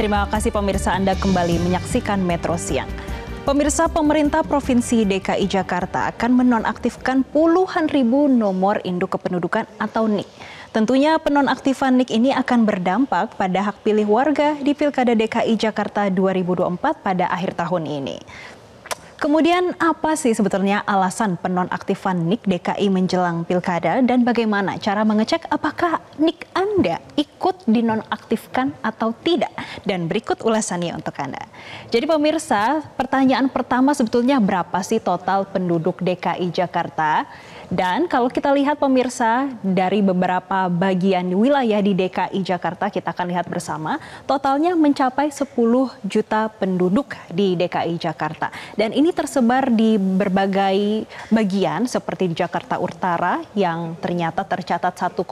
Terima kasih pemirsa, Anda kembali menyaksikan Metro Siang. Pemirsa, pemerintah Provinsi DKI Jakarta akan menonaktifkan puluhan ribu nomor induk kependudukan atau NIK. Tentunya penonaktifan NIK ini akan berdampak pada hak pilih warga di Pilkada DKI Jakarta 2024 pada akhir tahun ini. Kemudian apa sih sebetulnya alasan penonaktifan NIK DKI menjelang Pilkada dan bagaimana cara mengecek apakah NIK Anda ikut dinonaktifkan atau tidak? Dan berikut ulasannya untuk Anda. Jadi pemirsa, pertanyaan pertama sebetulnya berapa sih total penduduk DKI Jakarta? Dan kalau kita lihat pemirsa, dari beberapa bagian wilayah di DKI Jakarta, kita akan lihat bersama, totalnya mencapai 10 juta penduduk di DKI Jakarta. Dan ini tersebar di berbagai bagian seperti di Jakarta Utara yang ternyata tercatat 1,8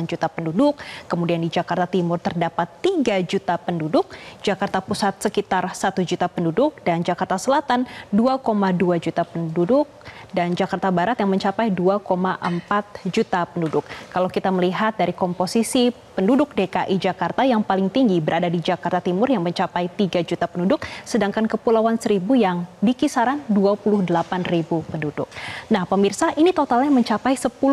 juta penduduk, kemudian di Jakarta Timur terdapat 3 juta penduduk, Jakarta Pusat sekitar 1 juta penduduk, dan Jakarta Selatan 2,2 juta penduduk, dan Jakarta Barat yang mencapai 2,4 juta penduduk. Kalau kita melihat dari komposisi penduduk DKI Jakarta, yang paling tinggi berada di Jakarta Timur yang mencapai 3 juta penduduk, sedangkan Kepulauan Seribu yang di kisaran 28.000 penduduk. Nah pemirsa, ini totalnya mencapai 10,6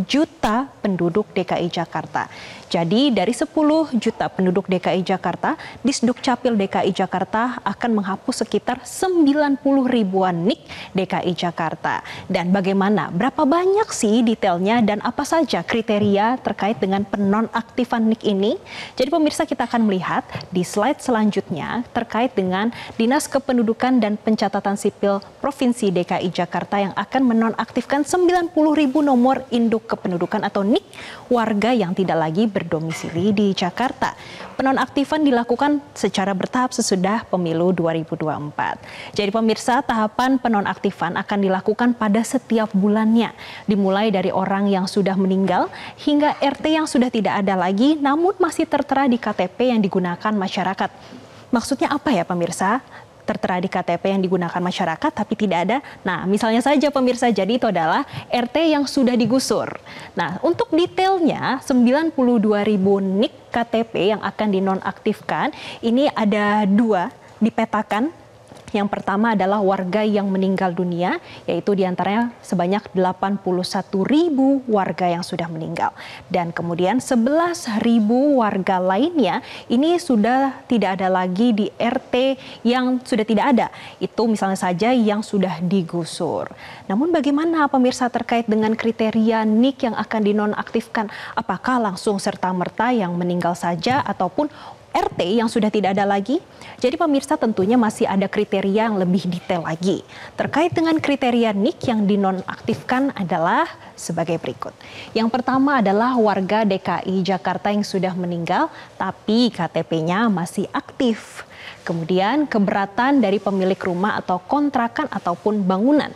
juta penduduk DKI Jakarta. Jadi dari 10 juta penduduk DKI Jakarta, Disdukcapil DKI Jakarta akan menghapus sekitar 90 ribuan NIK DKI Jakarta. Dan bagaimana, berapa banyak sih detailnya dan apa saja kriteria terkait dengan penonaktifan NIK ini? Jadi pemirsa, kita akan melihat di slide selanjutnya terkait dengan Dinas Kependudukan dan Pencatatan Sipil Provinsi DKI Jakarta yang akan menonaktifkan 90 ribu nomor induk kependudukan atau NIK warga yang tidak lagi berdomisili di Jakarta. Penonaktifan dilakukan secara bertahap sesudah pemilu 2024. Jadi pemirsa, tahapan penonaktifan akan dilakukan pada setiap bulannya, dimulai dari orang yang sudah meninggal hingga RT yang sudah tidak ada lagi namun masih tertera di KTP yang digunakan masyarakat. Maksudnya apa ya pemirsa? Tertera di KTP yang digunakan masyarakat tapi tidak ada. Nah, misalnya saja pemirsa, jadi itu adalah RT yang sudah digusur. Nah, untuk detailnya 92 ribu NIK KTP yang akan dinonaktifkan ini ada dua dipetakan. Yang pertama adalah warga yang meninggal dunia, yaitu diantaranya sebanyak 81 ribu warga yang sudah meninggal. Dan kemudian 11 ribu warga lainnya ini sudah tidak ada lagi di RT yang sudah tidak ada. Itu misalnya saja yang sudah digusur. Namun bagaimana pemirsa terkait dengan kriteria NIK yang akan dinonaktifkan? Apakah langsung serta-merta yang meninggal saja ataupun RT yang sudah tidak ada lagi? Jadi pemirsa, tentunya masih ada kriteria yang lebih detail lagi. Terkait dengan kriteria NIK yang dinonaktifkan adalah sebagai berikut. Yang pertama adalah warga DKI Jakarta yang sudah meninggal tapi KTP-nya masih aktif. Kemudian keberatan dari pemilik rumah atau kontrakan ataupun bangunan.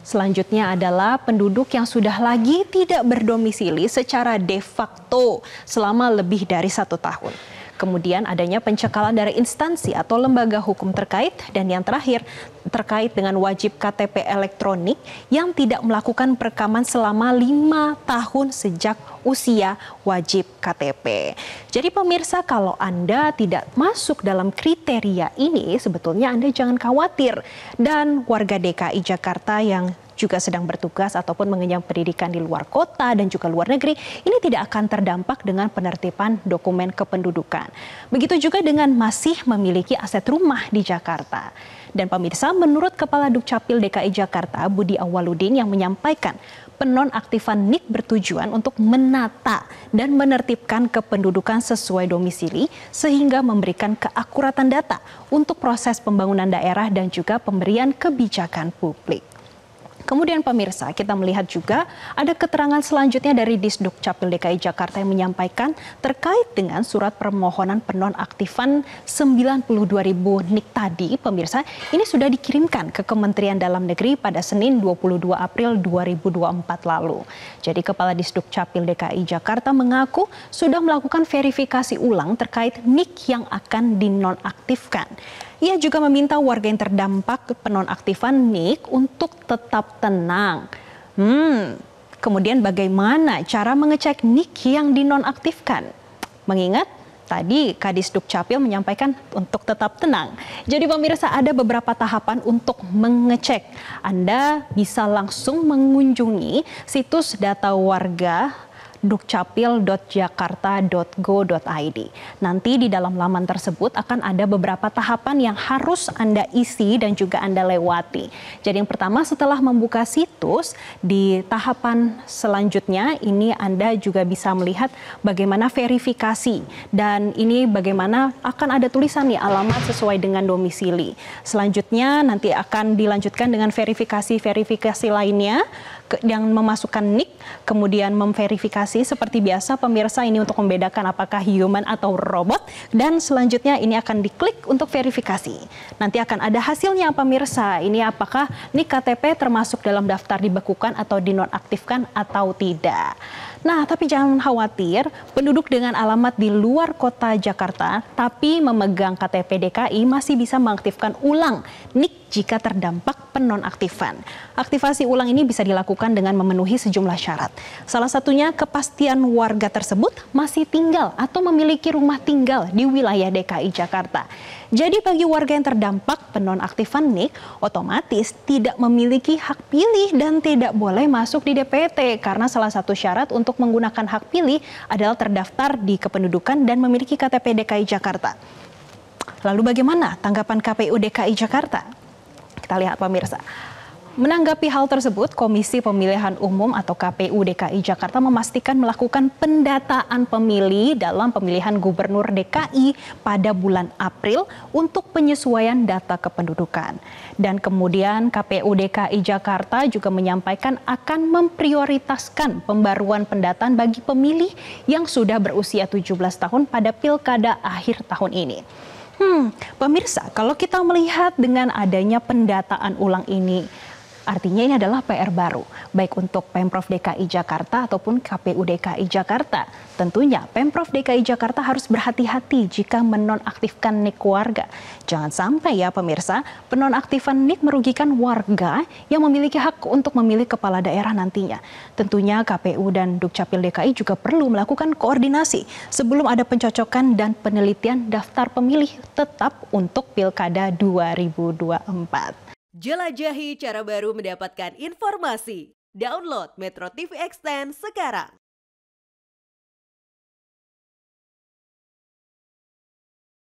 Selanjutnya adalah penduduk yang sudah lagi tidak berdomisili secara de facto selama lebih dari 1 tahun. Kemudian adanya pencekalan dari instansi atau lembaga hukum terkait. Dan yang terakhir terkait dengan wajib KTP elektronik yang tidak melakukan perekaman selama 5 tahun sejak usia wajib KTP. Jadi pemirsa, kalau Anda tidak masuk dalam kriteria ini, sebetulnya Anda jangan khawatir. Dan warga DKI Jakarta yang juga sedang bertugas ataupun mengenyam pendidikan di luar kota dan juga luar negeri, ini tidak akan terdampak dengan penertiban dokumen kependudukan. Begitu juga dengan masih memiliki aset rumah di Jakarta. Dan pemirsa, menurut Kepala Dukcapil DKI Jakarta, Budi Awaludin, yang menyampaikan penonaktifan NIK bertujuan untuk menata dan menertibkan kependudukan sesuai domisili sehingga memberikan keakuratan data untuk proses pembangunan daerah dan juga pemberian kebijakan publik. Kemudian pemirsa, kita melihat juga ada keterangan selanjutnya dari Disdukcapil DKI Jakarta yang menyampaikan terkait dengan surat permohonan penonaktifan 92 ribu NIK tadi. Pemirsa, ini sudah dikirimkan ke Kementerian Dalam Negeri pada Senin 22 April 2024 lalu. Jadi Kepala Disdukcapil DKI Jakarta mengaku sudah melakukan verifikasi ulang terkait NIK yang akan dinonaktifkan. Ia juga meminta warga yang terdampak penonaktifan NIK untuk tetap tenang. Kemudian bagaimana cara mengecek NIK yang dinonaktifkan? Mengingat Tadi Kadis Dukcapil menyampaikan untuk tetap tenang. Jadi pemirsa, ada beberapa tahapan untuk mengecek. Anda bisa langsung mengunjungi situs data warga dukcapil.jakarta.go.id. Nanti di dalam laman tersebut akan ada beberapa tahapan yang harus Anda isi dan juga Anda lewati. Jadi yang pertama, setelah membuka situs, di tahapan selanjutnya ini Anda juga bisa melihat bagaimana verifikasi, dan ini bagaimana akan ada tulisan nih alamat sesuai dengan domisili. Selanjutnya nanti akan dilanjutkan dengan verifikasi lainnya yang memasukkan NIK, kemudian memverifikasi seperti biasa pemirsa, ini untuk membedakan apakah human atau robot, dan selanjutnya ini akan diklik untuk verifikasi. Nanti akan ada hasilnya pemirsa, ini apakah NIK KTP termasuk dalam daftar dibekukan atau dinonaktifkan atau tidak. Nah, tapi jangan khawatir, penduduk dengan alamat di luar kota Jakarta tapi memegang KTP DKI masih bisa mengaktifkan ulang NIK jika terdampak penonaktifan. Aktivasi ulang ini bisa dilakukan dengan memenuhi sejumlah syarat. Salah satunya kepastian warga tersebut masih tinggal atau memiliki rumah tinggal di wilayah DKI Jakarta. Jadi bagi warga yang terdampak penonaktifan NIK, otomatis tidak memiliki hak pilih dan tidak boleh masuk di DPT karena salah satu syarat untuk menggunakan hak pilih adalah terdaftar di kependudukan dan memiliki KTP DKI Jakarta. Lalu bagaimana tanggapan KPU DKI Jakarta? Kita lihat pemirsa. Menanggapi hal tersebut, Komisi Pemilihan Umum atau KPU DKI Jakarta memastikan melakukan pendataan pemilih dalam pemilihan Gubernur DKI pada bulan April untuk penyesuaian data kependudukan. Dan kemudian KPU DKI Jakarta juga menyampaikan akan memprioritaskan pembaruan pendataan bagi pemilih yang sudah berusia 17 tahun pada pilkada akhir tahun ini. Pemirsa, kalau kita melihat dengan adanya pendataan ulang ini, artinya ini adalah PR baru, baik untuk Pemprov DKI Jakarta ataupun KPU DKI Jakarta. Tentunya Pemprov DKI Jakarta harus berhati-hati jika menonaktifkan NIK warga. Jangan sampai ya pemirsa, penonaktifan NIK merugikan warga yang memiliki hak untuk memilih kepala daerah nantinya. Tentunya KPU dan Dukcapil DKI juga perlu melakukan koordinasi sebelum ada pencocokan dan penelitian daftar pemilih tetap untuk Pilkada 2024. Jelajahi cara baru mendapatkan informasi. Download Metro TV Extend sekarang.